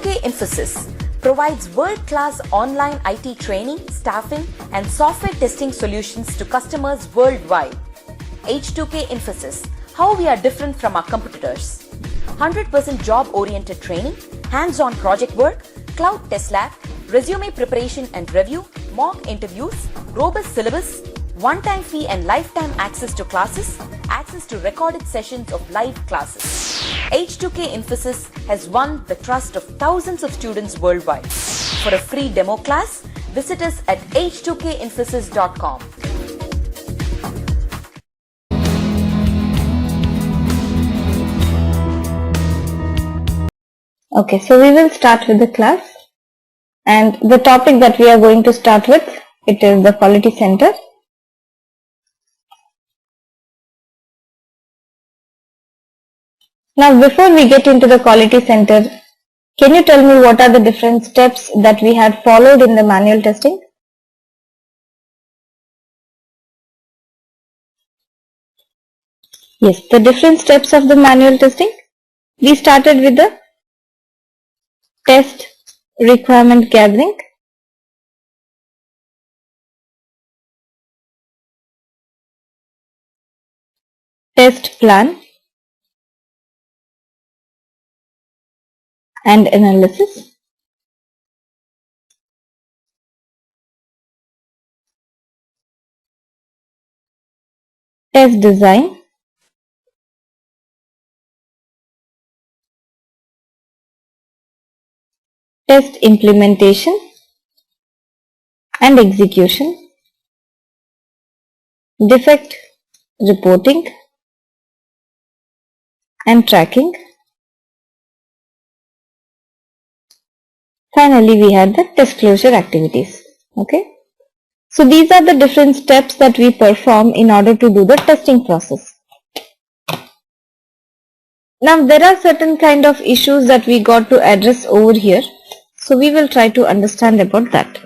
H2K Infosys provides world-class online IT training, staffing, and software testing solutions to customers worldwide. H2K Infosys, how we are different from our competitors. 100% job-oriented training, hands-on project work, cloud test lab, resume preparation and review, mock interviews, robust syllabus, one-time fee and lifetime access to classes, access to recorded sessions of live classes. H2K Infosys has won the trust of thousands of students worldwide. For a free demo class, visit us at h2kinfosys.com. Okay, so we will start with the class, and the topic that we are going to start with, it is the quality center. Now before we get into the quality center, can you tell me what are the different steps that we had followed in the manual testing? Yes, the different steps of the manual testing. We started with the test requirement gathering, test plan and analysis, test design, test implementation and execution, defect reporting and tracking. Finally, we had the test closure activities. Okay. So these are the different steps that we perform in order to do the testing process. Now there are certain kind of issues that we got to address over here. So we will try to understand about that.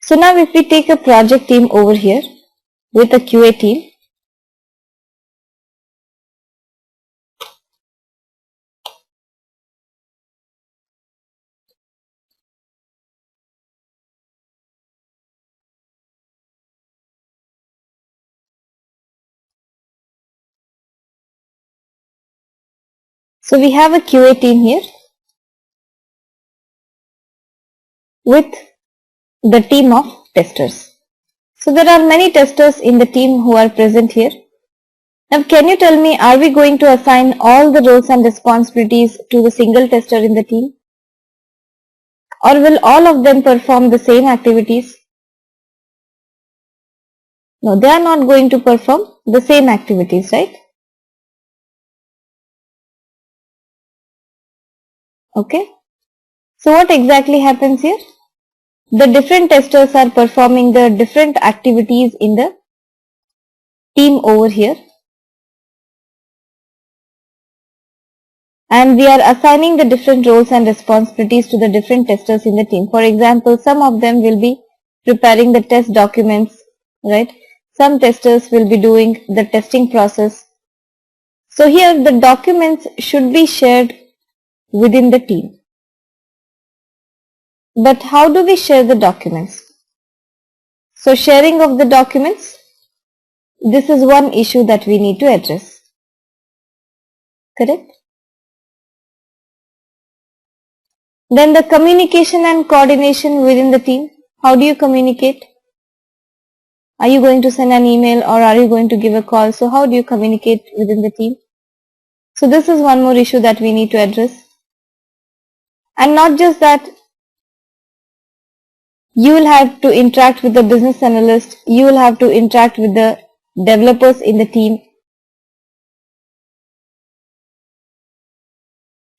So now if we take a project team over here with a QA team, so we have a QA team here with the team of testers. So there are many testers in the team who are present here. Now can you tell me, are we going to assign all the roles and responsibilities to the single tester in the team? Or will all of them perform the same activities? No, they are not going to perform the same activities, right? Okay. So what exactly happens here? The different testers are performing the different activities in the team over here. And we are assigning the different roles and responsibilities to the different testers in the team. For example, some of them will be preparing the test documents, right? Some testers will be doing the testing process. So here the documents should be shared within the team. But how do we share the documents? So sharing of the documents, this is one issue that we need to address. Correct? Then the communication and coordination within the team. How do you communicate? Are you going to send an email or are you going to give a call? So how do you communicate within the team? So this is one more issue that we need to address. And not just that, you will have to interact with the business analyst, you will have to interact with the developers in the team.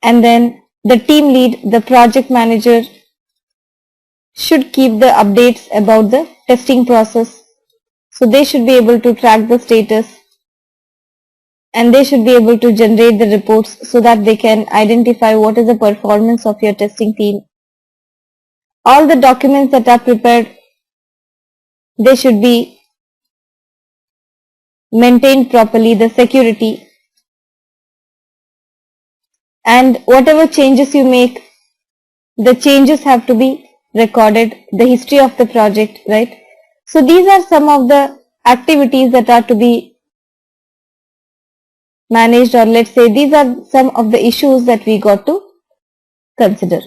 And then the team lead, the project manager should keep the updates about the testing process. So they should be able to track the status and they should be able to generate the reports so that they can identify what is the performance of your testing team. All the documents that are prepared, they should be maintained properly, the security, and whatever changes you make, the changes have to be recorded, the history of the project, right? So these are some of the activities that are to be managed, or let's say these are some of the issues that we got to consider.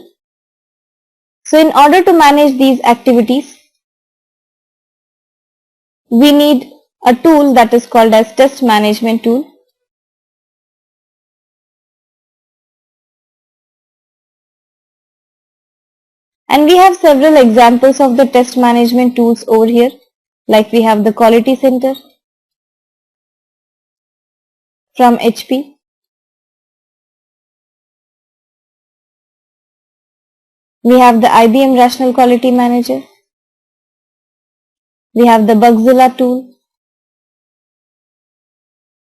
So in order to manage these activities, we need a tool that is called as test management tool. And we have several examples of the test management tools over here. Like we have the Quality Center from HP. We have the IBM Rational Quality Manager. We have the Bugzilla tool.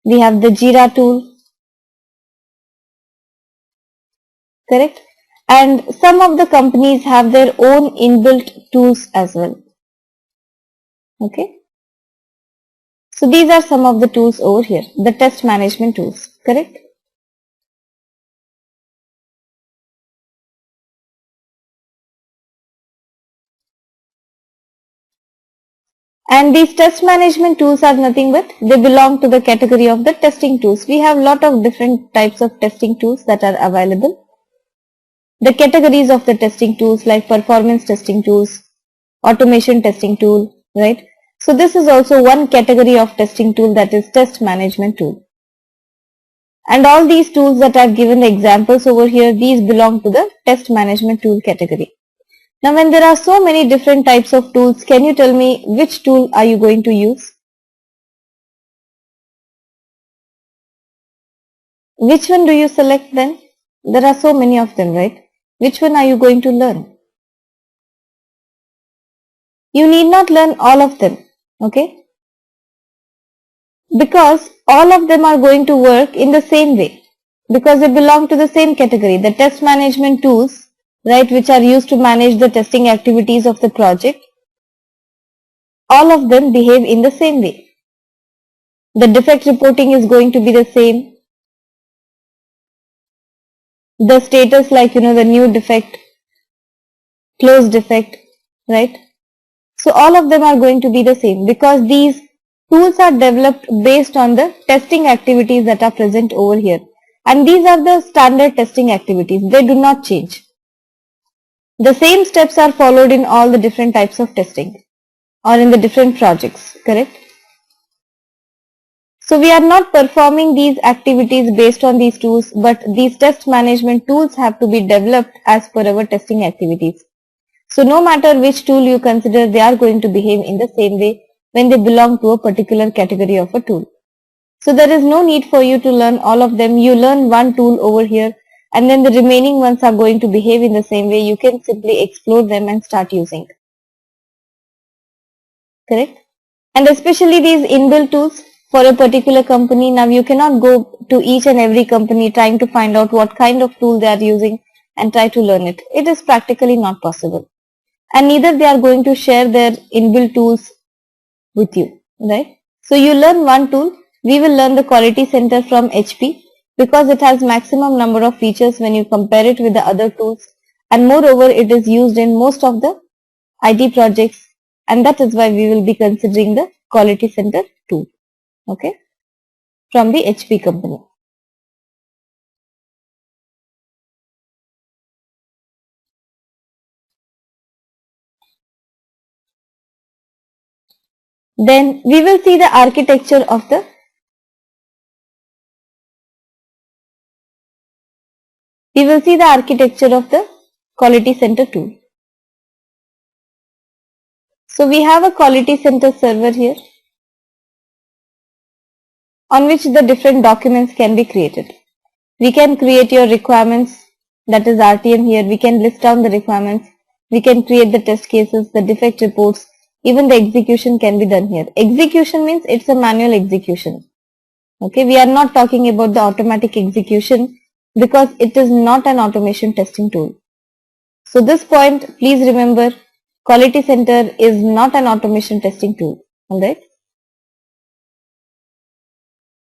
We have the Jira tool. Correct? And some of the companies have their own inbuilt tools as well. Okay? So these are some of the tools over here, the test management tools. Correct? And these test management tools are nothing but they belong to the category of the testing tools. We have lot of different types of testing tools that are available. The categories of the testing tools like performance testing tools, automation testing tool, right? So this is also one category of testing tool, that is test management tool. And all these tools that are given examples over here, these belong to the test management tool category. Now when there are so many different types of tools, can you tell me which tool are you going to use? Which one do you select then? There are so many of them, right? Which one are you going to learn? You need not learn all of them, okay? Because all of them are going to work in the same way, because they belong to the same category. The test management tools, right, which are used to manage the testing activities of the project, all of them behave in the same way. The defect reporting is going to be the same. The status, like, the new defect, closed defect, right? So all of them are going to be the same, because these tools are developed based on the testing activities that are present over here. And these are the standard testing activities. They do not change. The same steps are followed in all the different types of testing or in the different projects, correct? So we are not performing these activities based on these tools, but these test management tools have to be developed as per our testing activities. So no matter which tool you consider, they are going to behave in the same way when they belong to a particular category of a tool. So there is no need for you to learn all of them. You learn one tool over here, and then the remaining ones are going to behave in the same way. You can simply explore them and start using. Correct? And especially these inbuilt tools for a particular company. Now you cannot go to each and every company trying to find out what kind of tool they are using and try to learn it. It is practically not possible. And neither they are going to share their inbuilt tools with you, right? So you learn one tool. We will learn the Quality Center from HP because it has maximum number of features when you compare it with the other tools, and moreover it is used in most of the IT projects, and that is why we will be considering the Quality Center tool, okay, from the HP company. Then we will see the architecture of the Quality Center tool. So we have a Quality Center server here on which the different documents can be created. We can create your requirements, that is RTM here. We can list down the requirements. We can create the test cases, the defect reports. Even the execution can be done here. Execution means it's a manual execution. Okay, we are not talking about the automatic execution because it is not an automation testing tool. So this point, please remember, Quality Center is not an automation testing tool. Alright.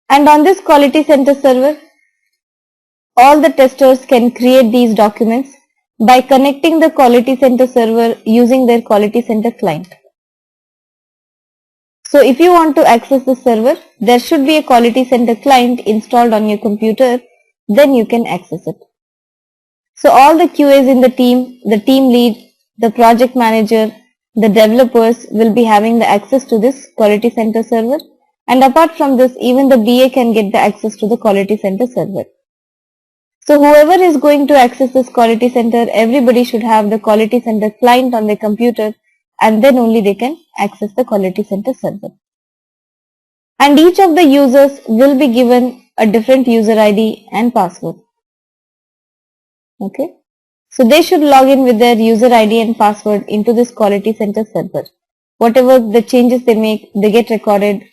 And on this Quality Center server, all the testers can create these documents by connecting the Quality Center server using their Quality Center client. So if you want to access the server, there should be a Quality Center client installed on your computer, then you can access it. So all the QAs in the team lead, the project manager, the developers will be having the access to this Quality Center server, and apart from this, even the BA can get the access to the Quality Center server. So whoever is going to access this Quality Center, everybody should have the Quality Center client on their computer, and then only they can access the Quality Center server. And each of the users will be given a different user ID and password. Okay. So they should log in with their user ID and password into this Quality Center server. Whatever the changes they make, they get recorded.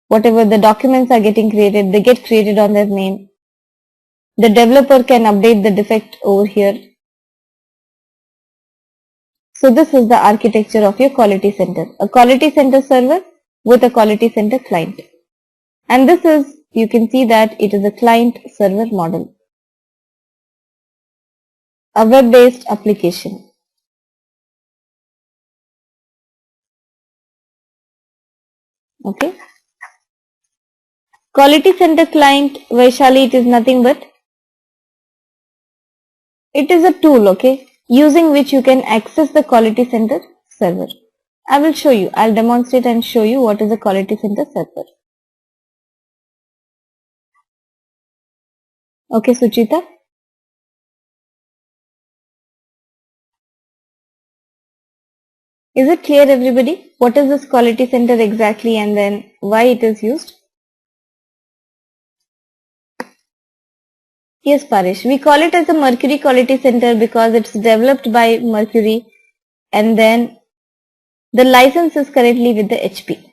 Whatever the documents are getting created, they get created on their name. The developer can update the defect over here. So this is the architecture of your Quality Center. A Quality Center server with a Quality Center client. And this is, you can see that it is a client server model. A web-based application. Okay. Quality Center client, Vaishali, it is nothing but, it is a tool, okay, using which you can access the Quality Center server. I will show you, I'll demonstrate and show you what is a Quality Center server. Okay, Suchita. Is it clear, everybody? What is this Quality Center exactly and then why it is used? Yes, Parish. We call it as a Mercury Quality Center because it's developed by Mercury and then the license is currently with the HP.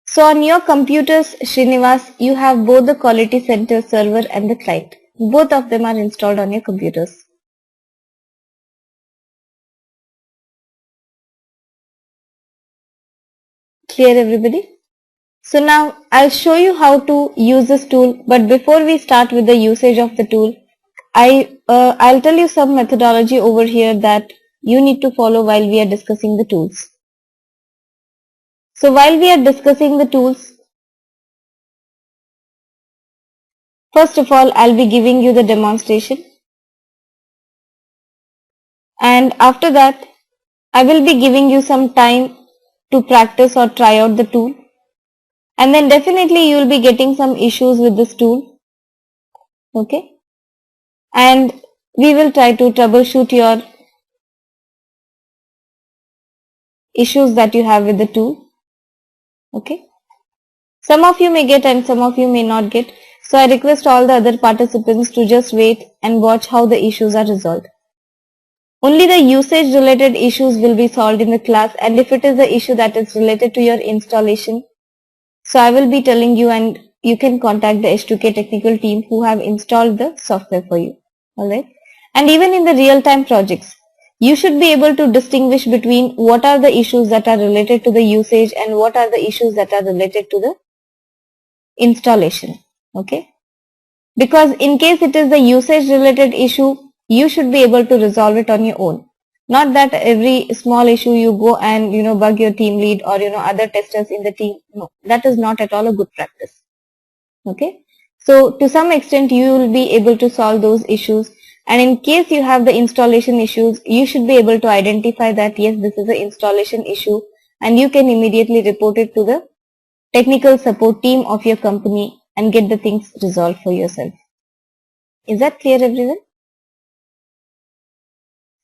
So on your computers, Srinivas, you have both the Quality Center server and the client. Both of them are installed on your computers. Clear, everybody? So now I'll show you how to use this tool, but before we start with the usage of the tool, I'll tell you some methodology over here that you need to follow while we are discussing the tools. So while we are discussing the tools, first of all, I'll be giving you the demonstration. And after that, I will be giving you some time to practice or try out the tool. And then definitely you will be getting some issues with this tool. Okay. And we will try to troubleshoot your issues that you have with the tool. Okay. Some of you may get and some of you may not get. So I request all the other participants to just wait and watch how the issues are resolved. Only the usage related issues will be solved in the class, and if it is the issue that is related to your installation, so I will be telling you and you can contact the H2K technical team who have installed the software for you. Alright. And even in the real-time projects, you should be able to distinguish between what are the issues that are related to the usage and what are the issues that are related to the installation. Okay. Because in case it is the usage related issue, you should be able to resolve it on your own. Not that every small issue you go and bug your team lead or other testers in the team. No, that is not at all a good practice. Okay. So to some extent you will be able to solve those issues, and in case you have the installation issues, you should be able to identify that yes, this is an installation issue, and you can immediately report it to the technical support team of your company and get the things resolved for yourself. Is that clear, everyone?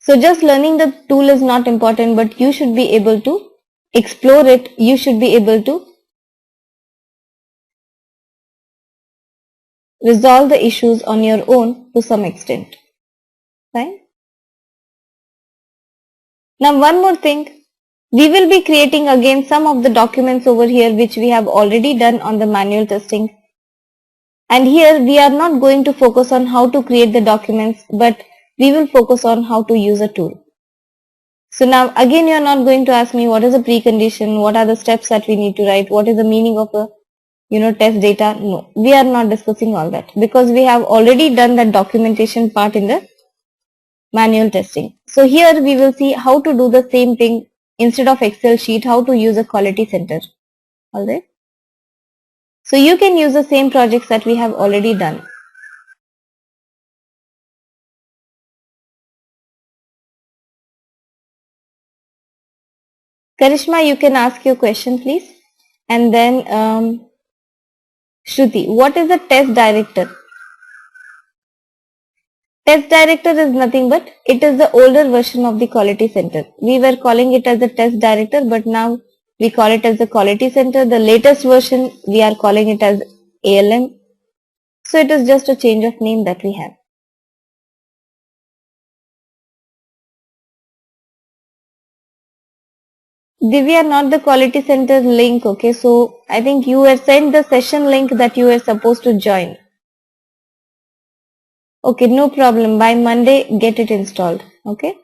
So just learning the tool is not important, but you should be able to explore it. You should be able to resolve the issues on your own to some extent. Fine. Now one more thing. We will be creating again some of the documents over here which we have already done on the manual testing. And here we are not going to focus on how to create the documents, but we will focus on how to use a tool. So now again you are not going to ask me what is a precondition, what are the steps that we need to write, what is the meaning of a test data. No, we are not discussing all that because we have already done that documentation part in the manual testing. So here we will see how to do the same thing instead of Excel sheet, how to use a quality center. Alright. So you can use the same projects that we have already done. Karishma, you can ask your question please. And then Shruti, what is a test director? Test director is nothing but it is the older version of the quality center. We were calling it as a test director, but now we call it as the quality center. The latest version we are calling it as ALM. So it is just a change of name that we have. Divya, not the quality center link. Okay, so I think you were sent the session link that you were supposed to join. Okay, no problem. By Monday, get it installed. Okay.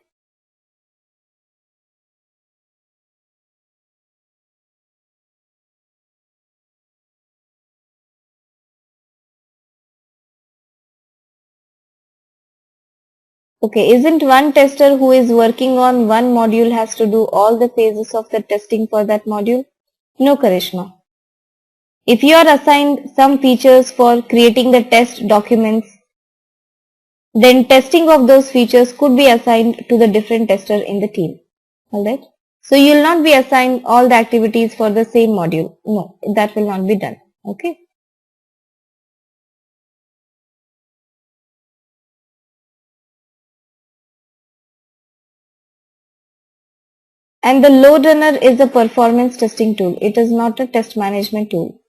Okay, isn't one tester who is working on one module has to do all the phases of the testing for that module? No, Karishma. If you are assigned some features for creating the test documents, then testing of those features could be assigned to the different tester in the team. Alright. So you will not be assigned all the activities for the same module. No, that will not be done. Okay. And the load runner is a performance testing tool. It is not a test management tool.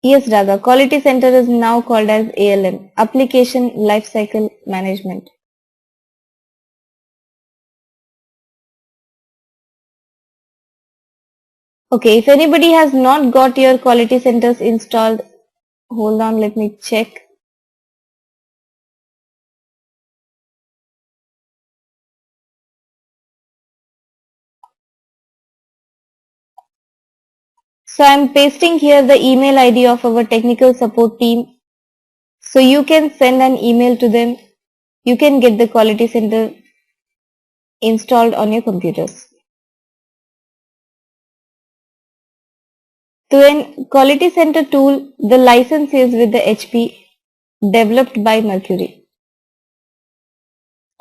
Yes, Radha. Quality Center is now called as ALM, Application Lifecycle Management. Okay, if anybody has not got your quality centers installed, hold on, let me check. So I'm pasting here the email ID of our technical support team. So you can send an email to them. You can get the quality center installed on your computers. To an quality center tool, the license is with the HP developed by Mercury.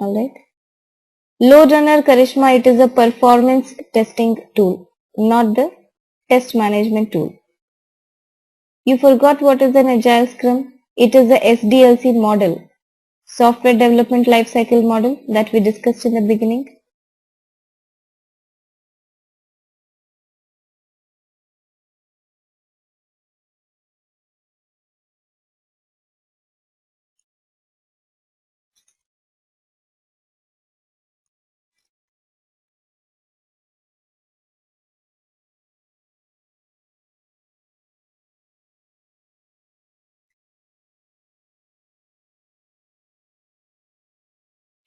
Alright. Load runner Karishma, it is a performance testing tool, not the test management tool. You forgot what is an agile scrum? It is the SDLC model, software development lifecycle model that we discussed in the beginning.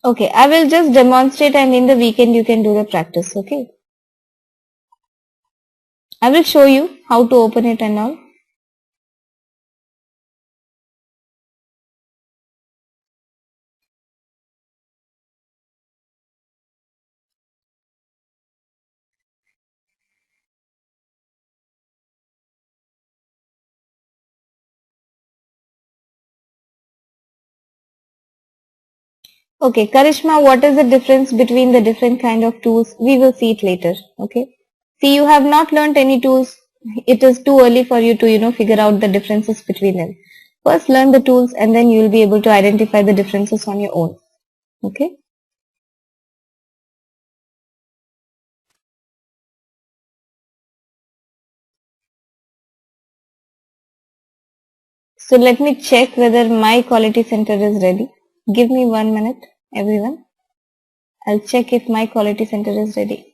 Okay, I will just demonstrate and in the weekend you can do the practice, okay? I will show you how to open it and all. Okay, Karishma, what is the difference between the different kind of tools? We will see it later, okay? See, you have not learned any tools. It is too early for you to, figure out the differences between them. First learn the tools and then you will be able to identify the differences on your own, okay? So let me check whether my quality center is ready. Give me 1 minute, everyone. I'll check if my quality center is ready.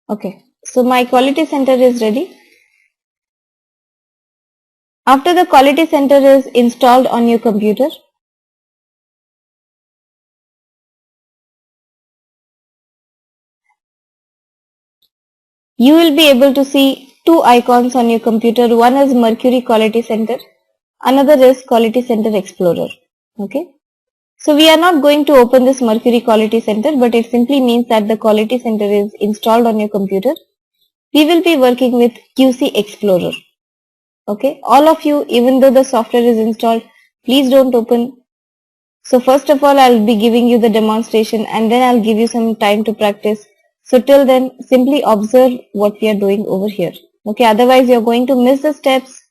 Okay, so my quality center is ready. After the quality center is installed on your computer, you will be able to see two icons on your computer. One is Mercury Quality Center, another is Quality Center Explorer. Okay. So we are not going to open this Mercury Quality Center, but it simply means that the Quality Center is installed on your computer. We will be working with QC Explorer. Okay. All of you, even though the software is installed, please don't open. So first of all, I'll be giving you the demonstration and then I'll give you some time to practice. So till then, simply observe what we are doing over here. Okay, otherwise you're going to miss the steps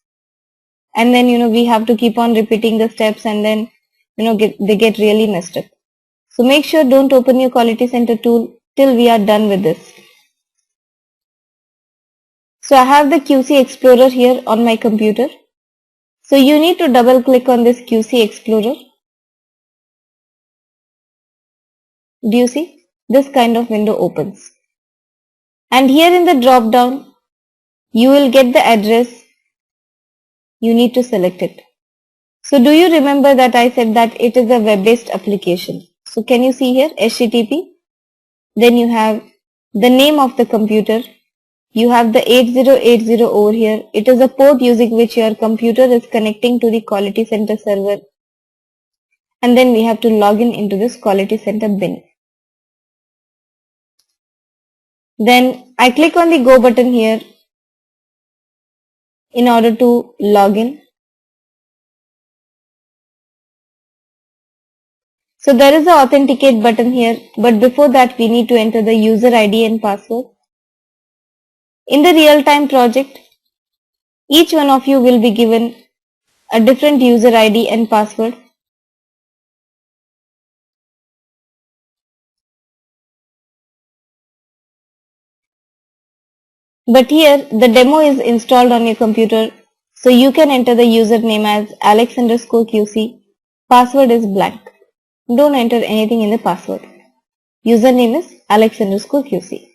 and then, we have to keep on repeating the steps and then, they get really messed up. So make sure don't open your quality center tool till we are done with this. So I have the QC Explorer here on my computer. So you need to double click on this QC Explorer. Do you see? This kind of window opens. And here in the drop down, you will get the address. You need to select it. So do you remember that I said that it is a web-based application? So can you see here HTTP? Then you have the name of the computer. You have the 8080 over here. It is a port using which your computer is connecting to the quality center server. And then we have to log in into this quality center bin. Then I click on the go button here in order to log in. So there is a authenticate button here, but before that we need to enter the user ID and password. In the real-time project, each one of you will be given a different user ID and password. But here the demo is installed on your computer, so you can enter the username as Alex_QC. Password is blank. Don't enter anything in the password. Username is Alex_QC.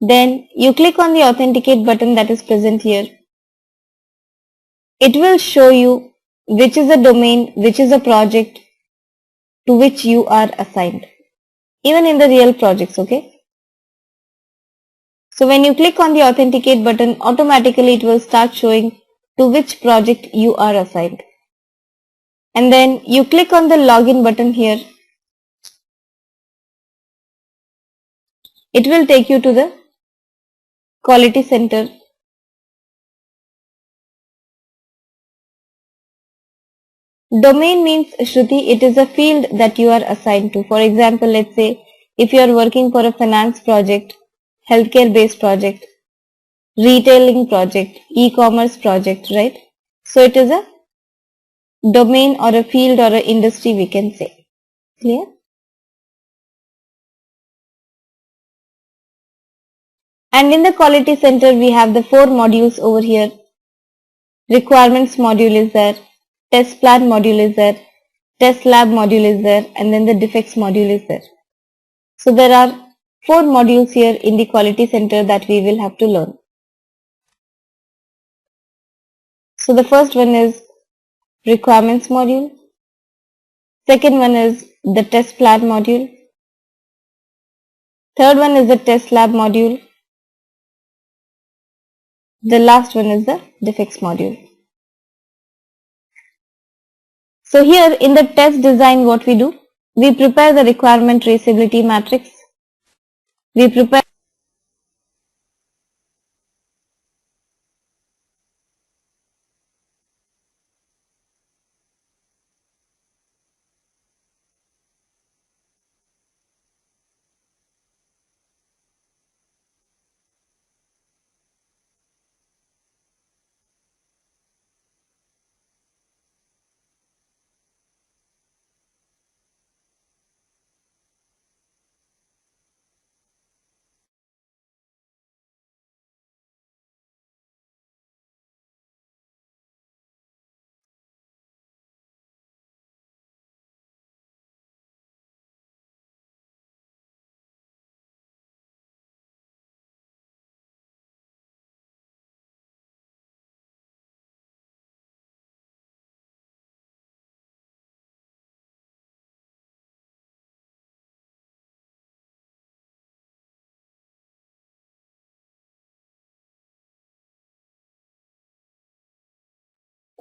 Then you click on the authenticate button that is present here. It will show you which is a domain, which is a project to which you are assigned. Even in the real projects, okay? So when you click on the authenticate button, automatically it will start showing to which project you are assigned. And then you click on the login button here. It will take you to the quality center. Domain means, Shruti, it is a field that you are assigned to. For example, let's say if you are working for a finance project, healthcare based project, retailing project, e-commerce project, right? So it is a domain or a field or an industry, we can say. Clear? And in the quality center, we have the 4 modules over here. Requirements module is there, test plan module is there, test lab module is there, and then the defects module is there. So there are 4 modules here in the quality center that we will have to learn. So the first one is requirements module. Second one is the test plan module. Third one is the test lab module. The last one is the defects module. So here in the test design, what we do? We prepare the requirement traceability matrix. We prepare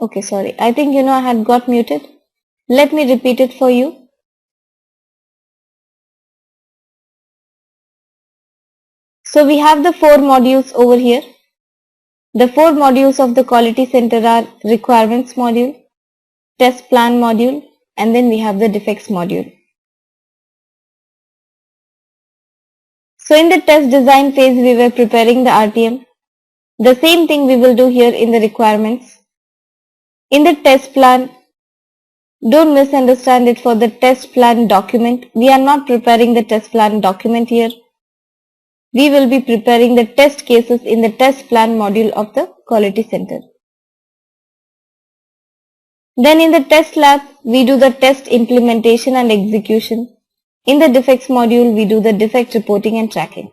Okay, sorry. I think I had got muted. Let me repeat it for you. So we have the 4 modules over here. The 4 modules of the quality center are requirements module, test plan module, and then we have the defects module. So in the test design phase, we were preparing the RTM. The same thing we will do here in the requirements. In the test plan, don't misunderstand it for the test plan document. We are not preparing the test plan document here. We will be preparing the test cases in the test plan module of the quality center. Then in the test lab, we do the test implementation and execution. In the defects module, we do the defect reporting and tracking.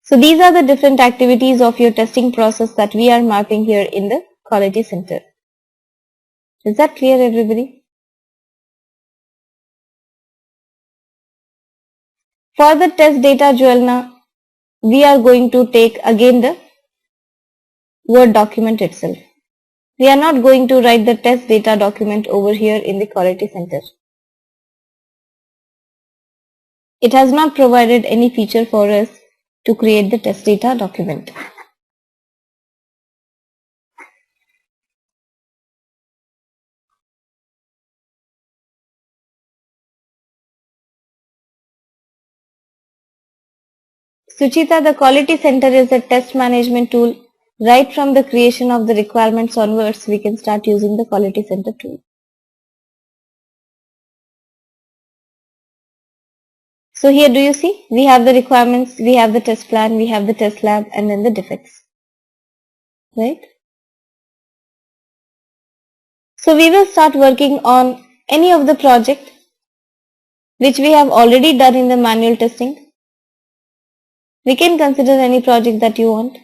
So these are the different activities of your testing process that we are mapping here in the quality center. Is that clear, everybody? For the test data, Jwelna, we are going to take again the Word document itself. We are not going to write the test data document over here in the quality center. It has not provided any feature for us to create the test data document. Suchita, the quality center is a test management tool. Right from the creation of the requirements onwards, we can start using the quality center tool. So here do you see, we have the requirements, we have the test plan, we have the test lab, and then the defects. Right? So we will start working on any of the project which we have already done in the manual testing. We can consider any project that you want.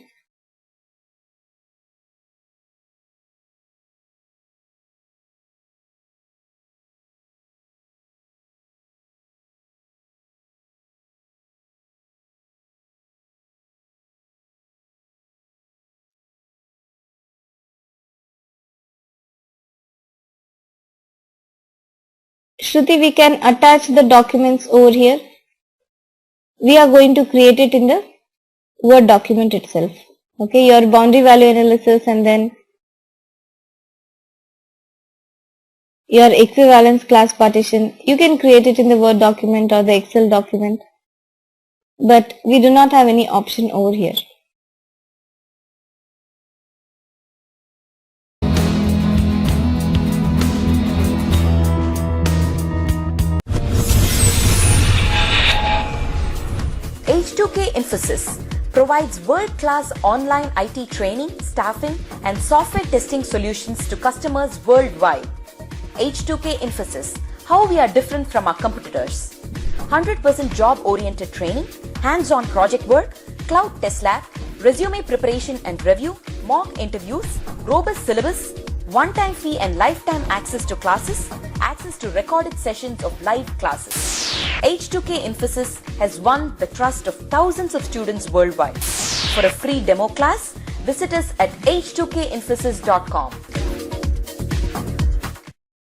Shruti, we can attach the documents over here. We are going to create it in the Word document itself. Okay, your boundary value analysis and then your equivalence class partition. You can create it in the Word document or the Excel document. But we do not have any option over here. H2K Infosys provides world-class online IT training, staffing, and software testing solutions to customers worldwide. H2K Infosys, how we are different from our competitors. 100% job-oriented training, hands-on project work, cloud test lab, resume preparation and review, mock interviews, robust syllabus, one-time fee and lifetime access to classes, access to recorded sessions of live classes. H2K Infosys has won the trust of thousands of students worldwide. For a free demo class, visit us at h2kinfosys.com.